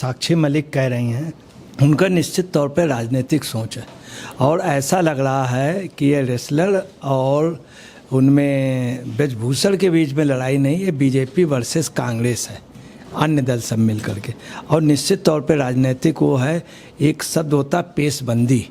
साक्षी मलिक कह रही हैं, उनका निश्चित तौर पे राजनीतिक सोच है और ऐसा लग रहा है कि ये रेसलर और उनमें ब्रजभूषण के बीच में लड़ाई नहीं, ये बीजेपी वर्सेस कांग्रेस है, अन्य दल सब मिल करके। और निश्चित तौर पे राजनीतिक वो है, एक शब्द होता पेशबंदी,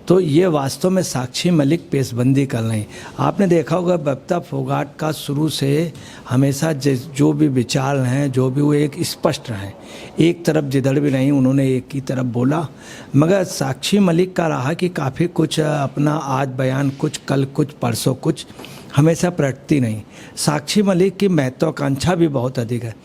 तो ये वास्तव में साक्षी मलिक पेशबंदी कर रही। आपने देखा होगा बबीता फोगाट का शुरू से हमेशा जो भी विचार हैं, जो भी वो एक स्पष्ट रहें, एक तरफ जिधर भी नहीं उन्होंने एक ही तरफ बोला। मगर साक्षी मलिक का रहा कि काफ़ी कुछ अपना आज बयान कुछ, कल कुछ, परसों कुछ, हमेशा प्रगति नहीं। साक्षी मलिक की महत्वाकांक्षा भी बहुत अधिक है।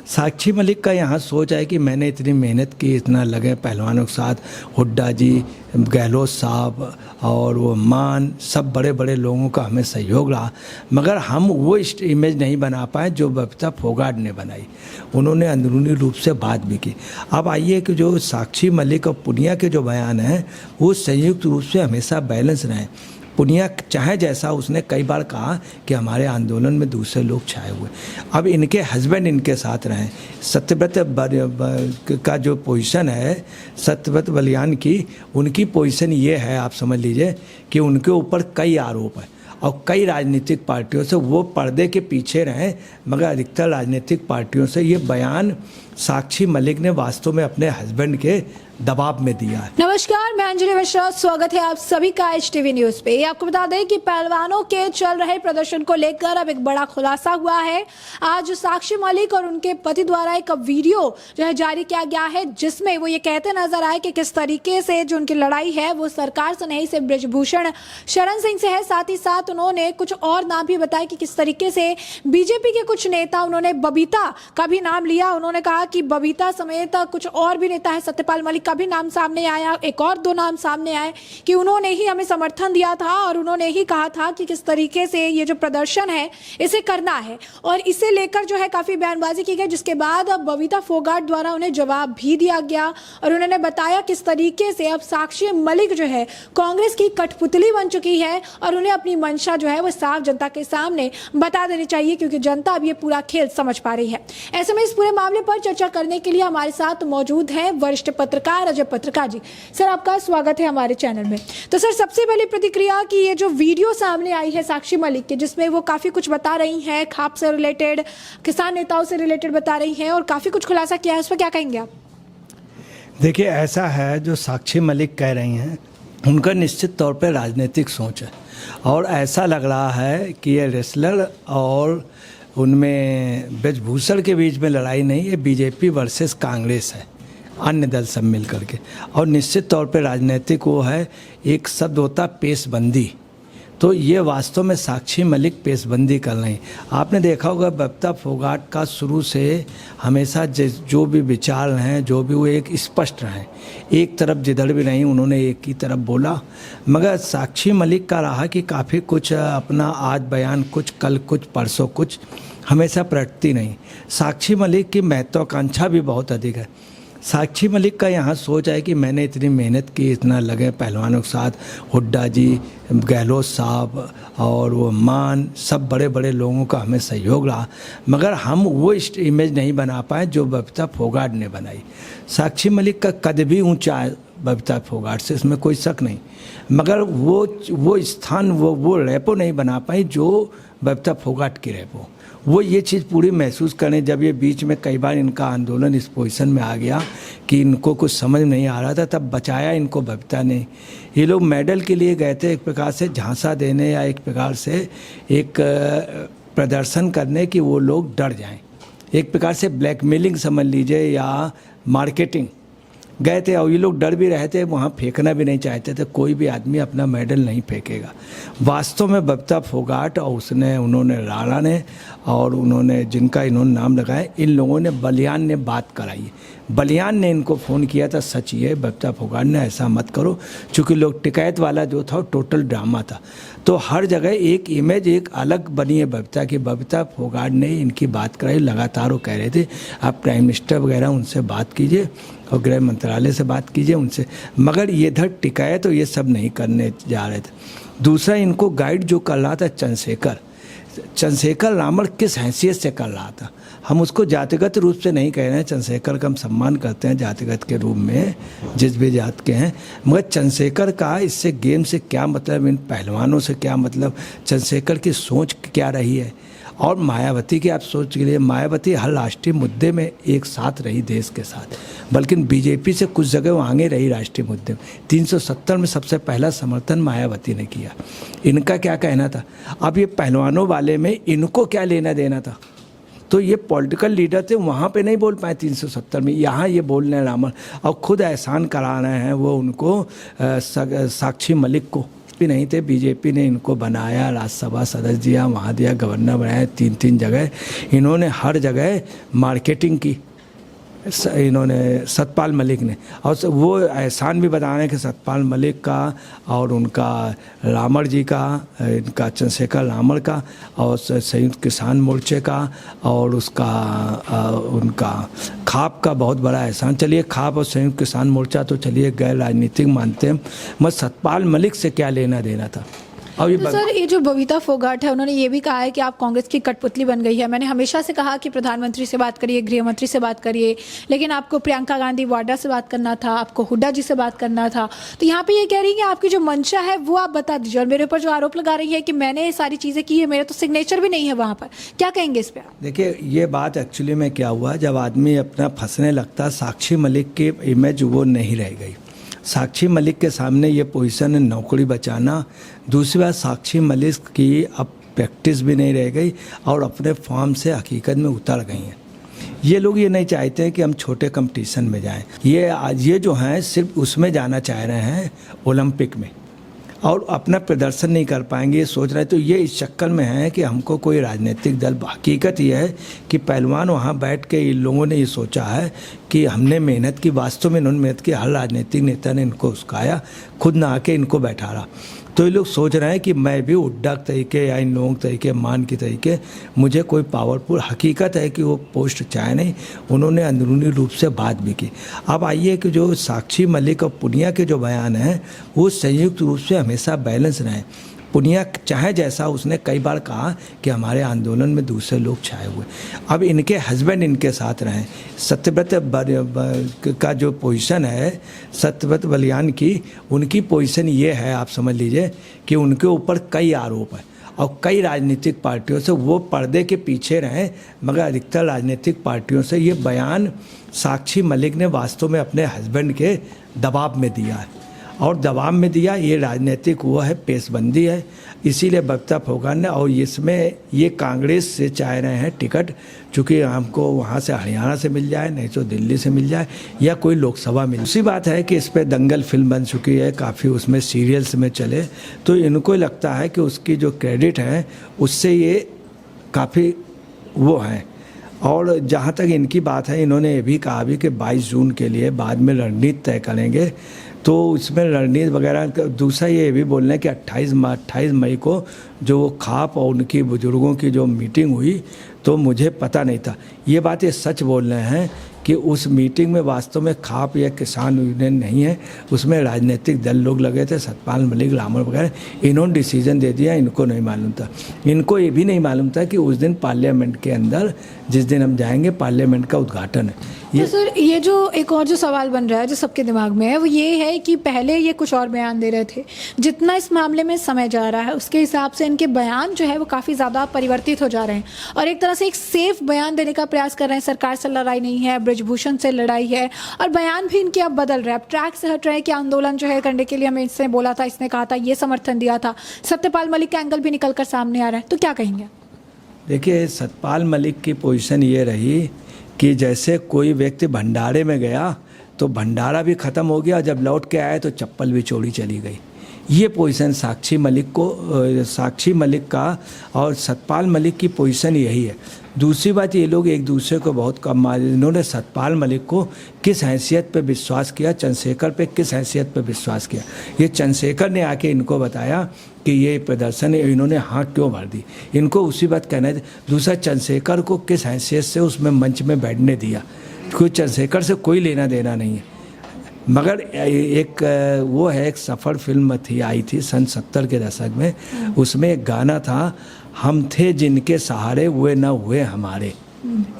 साक्षी मलिक का यहाँ सोच है कि मैंने इतनी मेहनत की, इतना लगे पहलवानों के साथ, हुड्डा जी, गहलोत साहब और वो मान, सब बड़े बड़े लोगों का हमें सहयोग रहा, मगर हम वो इमेज नहीं बना पाए जो बबीता फोगाट ने बनाई। उन्होंने अंदरूनी रूप से बात भी की। अब आइए कि जो साक्षी मलिक और पुनिया के जो बयान हैं वो संयुक्त रूप से हमेशा बैलेंस रहें। पुनिया चाहे जैसा, उसने कई बार कहा कि हमारे आंदोलन में दूसरे लोग छाए हुए, अब इनके हस्बैंड इनके साथ रहें। सत्यव्रत का जो पोजीशन है, सत्यव्रत बलियान की, उनकी पोजीशन ये है, आप समझ लीजिए कि उनके ऊपर कई आरोप है और कई राजनीतिक पार्टियों से वो पर्दे के पीछे रहें, मगर अधिकतर राजनीतिक पार्टियों से ये बयान साक्षी मलिक ने वास्तव में अपने हस्बैंड के दबाव में दिया है। नमस्कार, मैं अंजलि मिश्रा, स्वागत है आप सभी का HTV न्यूज पे। आपको बता दें कि पहलवानों के चल रहे प्रदर्शन को लेकर अब एक बड़ा खुलासा हुआ है। आज साक्षी मलिक और उनके पति द्वारा एक वीडियो जो है जारी किया गया है, जिसमें वो ये कहते नजर आए कि किस तरीके से जो उनकी लड़ाई है वो सरकार से नहीं, सिर्फ ब्रजभूषण शरण सिंह से है। साथ ही साथ उन्होंने कुछ और नाम भी बताया कि किस तरीके से बीजेपी के कुछ नेता, उन्होंने बबीता का भी नाम लिया। उन्होंने कहा कि बबीता समेत कुछ और भी नेता है, सत्यपाल मलिक का भी नाम सामने आया, एक और दो नाम सामने आए कि उन्होंने ही हमें समर्थन दिया था और उन्होंने ही कहा था कि किस तरीके से ये जो प्रदर्शन है इसे करना है, और इसे लेकर जो है काफी बयानबाजी की गई, जिसके बाद अब बबीता फोगाट द्वारा उन्हें जवाब भी दिया गया और उन्होंने बताया किस तरीके से अब साक्षी मलिक जो है कांग्रेस की कठपुतली बन चुकी है और उन्हें अपनी मंशा जो है वो साफ जनता के सामने बता देनी चाहिए, क्योंकि जनता अब ये पूरा खेल समझ पा रही है। ऐसे में इस पूरे मामले पर चर्चा करने के लिए हमारे साथ मौजूद हैं वरिष्ठ पत्रकार अजय पत्रकार जी। सर, आपका स्वागत है हमारे चैनल में। तो सर, सबसे पहले प्रतिक्रिया कि ये जो वीडियो सामने आई है साक्षी मलिक की, जिसमें वो काफी कुछ बता रही हैं, खाप से रिलेटेड, किसान नेताओं से रिलेटेड बता रही हैं और काफी कुछ खुलासा किया है, उस पर क्या कहेंगे आप? देखिए, ऐसा है, जो साक्षी मलिक कह रही हैं उनका निश्चित तौर पे राजनीतिक सोच है और ऐसा लग रहा है कि ये रेसलर और उनमें ब्रजभूषण के बीच में लड़ाई नहीं, ये बीजेपी वर्सेस कांग्रेस है, अन्य दल सब मिल करके। और निश्चित तौर पे राजनीतिक वो है, एक शब्द होता पेशबंदी, तो ये वास्तव में साक्षी मलिक पेशबंदी कर रही। आपने देखा होगा बबीता फोगाट का शुरू से हमेशा जो भी विचार हैं, जो भी वो एक स्पष्ट रहें, एक तरफ जिधर भी नहीं उन्होंने एक ही तरफ बोला। मगर साक्षी मलिक का रहा कि काफ़ी कुछ अपना आज बयान कुछ, कल कुछ, परसों कुछ, हमेशा प्रगति नहीं। साक्षी मलिक की महत्वाकांक्षा भी बहुत अधिक है। साक्षी मलिक का यहाँ सोच है कि मैंने इतनी मेहनत की, इतना लगे पहलवानों के साथ, हुड्डा जी, गहलोत साहब और वो मान, सब बड़े बड़े लोगों का हमें सहयोग रहा, मगर हम वो इमेज नहीं बना पाए जो बबीता फोगाट ने बनाई। साक्षी मलिक का कद भी ऊंचा है बबीता फोगाट से, इसमें कोई शक नहीं, मगर वो स्थान, वो रेपो नहीं बना पाई जो बबीता फोगाट की रेपो। वो ये चीज़ पूरी महसूस करें, जब ये बीच में कई बार इनका आंदोलन इस पोजीशन में आ गया कि इनको कुछ समझ नहीं आ रहा था, तब बचाया इनको बबीता ने। ये लोग मेडल के लिए गए थे, एक प्रकार से झांसा देने या एक प्रकार से एक प्रदर्शन करने कि वो लोग डर जाएं, एक प्रकार से ब्लैकमेलिंग समझ लीजिए या मार्केटिंग गए थे। और ये लोग डर भी रहे थे, वहाँ फेंकना भी नहीं चाहते थे, कोई भी आदमी अपना मेडल नहीं फेंकेगा। वास्तव में बबीता फोगाट और उन्होंने राणा ने और उन्होंने जिनका इन्होंने नाम लगाया, इन लोगों ने, बलियान ने बात कराई। बलियान ने इनको फ़ोन किया था, सच ये बबीता फोगाट ने ऐसा मत करो, चूँकि लोग टिकैत वाला जो था वो टोटल ड्रामा था। तो हर जगह एक इमेज एक अलग बनी है बबीता की। बबीता फोगाट ने इनकी बात कराई, लगातार वो कह रहे थे आप प्राइम मिनिस्टर वगैरह उनसे बात कीजिए और गृह मंत्रालय से बात कीजिए उनसे, मगर ये इधर टिकाए तो ये सब नहीं करने जा रहे थे। दूसरा, इनको गाइड जो कर रहा था चंद्रशेखर रामर किस हैसियत से कर रहा था। हम उसको जातिगत रूप से नहीं कह रहे हैं, चंद्रशेखर का हम सम्मान करते हैं जातिगत के रूप में जिस भी जात के हैं, मगर चंद्रशेखर का इससे गेम से क्या मतलब, इन पहलवानों से क्या मतलब, चंद्रशेखर की सोच क्या रही है। और मायावती की आप सोच के लिए, मायावती हर राष्ट्रीय मुद्दे में एक साथ रही देश के साथ, बल्कि बीजेपी से कुछ जगह वो आगे रही राष्ट्रीय मुद्दे में। 370 में सबसे पहला समर्थन मायावती ने किया। इनका क्या कहना था? अब ये पहलवानों वाले में इनको क्या लेना देना था? तो ये पॉलिटिकल लीडर थे, वहाँ पे नहीं बोल पाए 370 में, यहाँ ये बोल रहे हैं रामन, और खुद एहसान करा रहे हैं वो उनको, साक्षी मलिक को भी नहीं थे, बीजेपी ने इनको बनाया, राज्यसभा सदस्य दिया, वहाँ दिया, गवर्नर बनाया, 3 जगह इन्होंने हर जगह मार्केटिंग की, इन्होंने सतपाल मलिक ने। और वो एहसान भी बता रहे हैं कि सतपाल मलिक का और उनका रामर जी का, इनका चंद्रशेखर रामर का और संयुक्त किसान मोर्चे का और उसका उनका खाप का बहुत बड़ा एहसान। चलिए खाप और संयुक्त किसान मोर्चा तो चलिए गैर राजनीतिक मानते हैं, मगर सतपाल मलिक से क्या लेना देना था। तो सर ये जो बबीता फोगाट है, उन्होंने ये भी कहा है कि आप कांग्रेस की कठपुतली बन गई है। मैंने हमेशा से कहा कि प्रधानमंत्री से बात करिए, गृह मंत्री से बात करिए, लेकिन आपको प्रियंका गांधी वाड्रा से बात करना था, आपको हुड्डा जी से बात करना था। तो यहाँ पे ये कह रही है कि आपकी जो मंशा है वो आप बता दीजिए, और मेरे ऊपर जो आरोप लगा रही है कि मैंने ये सारी चीज़ें की है, मेरा तो सिग्नेचर भी नहीं है वहाँ पर, क्या कहेंगे इस पर? देखिए ये बात एक्चुअली में क्या हुआ, जब आदमी अपना फंसने लगता, साक्षी मलिक की इमेज वो नहीं रह गई। साक्षी मलिक के सामने ये पोजीशन है नौकरी बचाना। दूसरी बात, साक्षी मलिक की अब प्रैक्टिस भी नहीं रह गई और अपने फॉर्म से हकीकत में उतर गई हैं। ये लोग ये नहीं चाहते हैं कि हम छोटे कंपटीशन में जाएं। ये जो हैं सिर्फ उसमें जाना चाह रहे हैं ओलंपिक में, और अपना प्रदर्शन नहीं कर पाएंगे ये सोच रहे हैं। तो ये इस चक्कर में है कि हमको कोई राजनीतिक दल, हकीकत ये है कि पहलवान वहाँ बैठ के इन लोगों ने ये सोचा है कि हमने मेहनत की, वास्तव में इन्होंने मेहनत की, हर राजनीतिक नेता ने इनको उस्काया, खुद ना आके इनको बैठा रहा। तो ये लोग सोच रहे हैं कि मैं भी उड्डा तरीके या इन लोगों के तरीके, मान के तरीके, मुझे कोई पावरफुल, हकीकत है कि वो पोस्ट चाहे नहीं, उन्होंने अंदरूनी रूप से बात भी की। अब आइए कि जो साक्षी मलिक और पुनिया के जो बयान हैं वो संयुक्त रूप से हमेशा बैलेंस रहें। पुनिया चाहे जैसा, उसने कई बार कहा कि हमारे आंदोलन में दूसरे लोग छाए हुए, अब इनके हस्बैंड इनके साथ रहें। सत्यव्रत का जो पोजीशन है, सत्यव्रत बलियान की, उनकी पोजीशन ये है, आप समझ लीजिए कि उनके ऊपर कई आरोप है और कई राजनीतिक पार्टियों से वो पर्दे के पीछे रहें, मगर अधिकतर राजनीतिक पार्टियों से ये बयान साक्षी मलिक ने वास्तव में अपने हस्बैंड के दबाव में दिया है, और दबाव में दिया। ये राजनीतिक वो है, पेशबंदी है, इसीलिए बबीता फोगाट ने, और इसमें ये कांग्रेस से चाह रहे हैं टिकट, चूँकि हमको वहाँ से हरियाणा से मिल जाए, नहीं तो दिल्ली से मिल जाए, या कोई लोकसभा मिल। दूसरी बात है कि इस पर दंगल फिल्म बन चुकी है, काफ़ी उसमें सीरियल्स में चले, तो इनको लगता है कि उसकी जो क्रेडिट है उससे ये काफ़ी वो हैं। और जहाँ तक इनकी बात है, इन्होंने ये भी कहा भी कि 22 जून के लिए बाद में रणनीति तय करेंगे, तो इसमें रणनीति वगैरह। दूसरा ये भी बोल रहे हैं कि 28 मई को जो वो खाप और उनकी बुजुर्गों की जो मीटिंग हुई, तो मुझे पता नहीं था। ये बात ये सच बोल रहे हैं कि उस मीटिंग में वास्तव में खाप या किसान यूनियन नहीं है, उसमें राजनीतिक दल लोग लगे थे, सतपाल मलिक, रामर वगैरह, इन्होंने डिसीजन दे दिया, इनको नहीं मालूम था। इनको ये भी नहीं मालूम था कि उस दिन पार्लियामेंट के अंदर, जिस दिन हम जाएंगे, पार्लियामेंट का उद्घाटन है। तो सर ये जो एक और जो सवाल बन रहा है जो सबके दिमाग में है, वो ये है कि पहले ये कुछ और बयान दे रहे थे, जितना इस मामले में समय जा रहा है उसके हिसाब से इनके बयान जो है वो काफ़ी ज़्यादा परिवर्तित हो जा रहे हैं, और एक तरह से एक सेफ बयान देने का प्रयास कर रहे हैं। सरकार से लड़ाई नहीं है, ब्रजभूषण से लड़ाई है, और बयान भी इनके अब बदल रहे हैं, अब ट्रैक से हट रहे हैं कि आंदोलन जो है करने के लिए हमें इसने बोला था, इसने कहा था, ये समर्थन दिया था। सत्यपाल मलिक का एंगल भी निकल कर सामने आ रहा है, तो क्या कहेंगे? देखिए, सतपाल मलिक की पोजीशन ये रही कि जैसे कोई व्यक्ति भंडारे में गया तो भंडारा भी ख़त्म हो गया, जब लौट के आए तो चप्पल भी चोरी चली गई। ये पोजीशन साक्षी मलिक का और सतपाल मलिक की पोजीशन यही है। दूसरी बात, ये लोग एक दूसरे को बहुत कम मान, इन्होंने सतपाल मलिक को किस हैसियत पे विश्वास किया, चंद्रशेखर पे किस हैसियत पे विश्वास किया, ये चंद्रशेखर ने आके इनको बताया कि ये प्रदर्शन है, इन्होंने हाँ क्यों भर दी, इनको उसी बात कहना है। दूसरा, चंद्रशेखर को किस हैसियत से उसमें मंच में बैठने दिया, कोई चंद्रशेखर से कोई लेना देना नहीं है। मगर एक वो है, एक सफ़र फिल्म आई थी सन 70 के दशक में, उसमें एक गाना था, हम थे जिनके सहारे वे न हुए हमारे।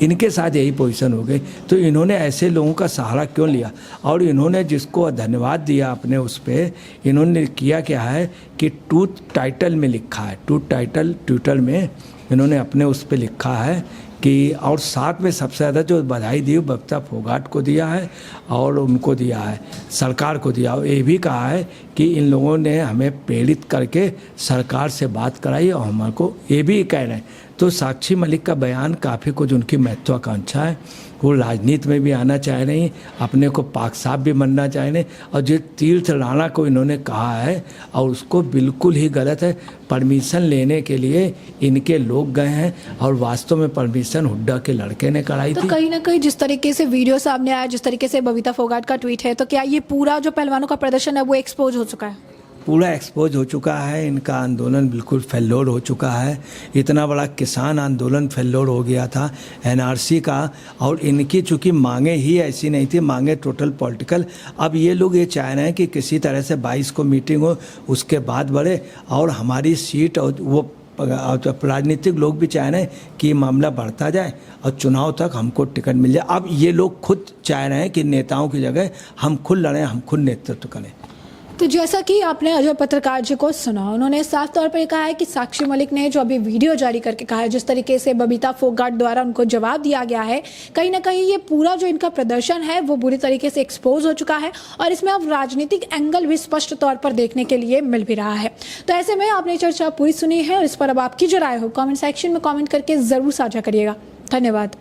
इनके साथ यही पोजीशन हो गई। तो इन्होंने ऐसे लोगों का सहारा क्यों लिया? और इन्होंने जिसको धन्यवाद दिया अपने उस पर, इन्होंने किया क्या है कि ट्रूथ टाइटल में लिखा है, ट्रूथ टाइटल ट्विटर में इन्होंने अपने उस पर लिखा है कि, और साथ में सबसे ज़्यादा जो बधाई दी बबीता फोगाट को दिया है और उनको दिया है, सरकार को दिया, और ये भी कहा है कि इन लोगों ने हमें प्रेरित करके सरकार से बात कराई और हमारे को ये भी कह रहे हैं। तो साक्षी मलिक का बयान काफ़ी कुछ उनकी महत्वाकांक्षा है, वो राजनीति में भी आना चाह रही हैं, अपने को पाक साहब भी बनना चाह रहे हैं। और जो तीर्थ राणा को इन्होंने कहा है और उसको बिल्कुल ही गलत है। परमिशन लेने के लिए इनके लोग गए हैं और वास्तव में परमिशन हुड्डा के लड़के ने कराई तो थी। कहीं ना कहीं जिस तरीके से वीडियो सामने आया, जिस तरीके से बबीता फोगाट का ट्वीट है, तो क्या ये पूरा जो पहलवानों का प्रदर्शन है वो एक्सपोज हो चुका है? पूरा एक्सपोज हो चुका है, इनका आंदोलन बिल्कुल फेल्योर हो चुका है। इतना बड़ा किसान आंदोलन फेल्योर हो गया था एनआरसी का, और इनकी चूंकि मांगे ही ऐसी नहीं थी, मांगे टोटल पॉलिटिकल। अब ये लोग ये चाह रहे हैं कि किसी तरह से 22 को मीटिंग हो, उसके बाद बढ़े और हमारी सीट, और वो राजनीतिक लोग भी चाह रहे हैं कि मामला बढ़ता जाए और चुनाव तक हमको टिकट मिल जाए। अब ये लोग खुद चाह रहे हैं कि नेताओं की जगह हम खुद लड़ें, हम खुद नेतृत्व करें। तो जैसा कि आपने अजय पत्रकार जी को सुना, उन्होंने साफ तौर पर कहा है कि साक्षी मलिक ने जो अभी वीडियो जारी करके कहा है, जिस तरीके से बबीता फोगाट द्वारा उनको जवाब दिया गया है, कहीं ना कहीं ये पूरा जो इनका प्रदर्शन है वो बुरी तरीके से एक्सपोज हो चुका है और इसमें अब राजनीतिक एंगल भी स्पष्ट तौर पर देखने के लिए मिल भी रहा है। तो ऐसे में आपने चर्चा पूरी सुनी है और इस पर अब आपकी जो राय हो कॉमेंट सेक्शन में कॉमेंट करके ज़रूर साझा करिएगा। धन्यवाद।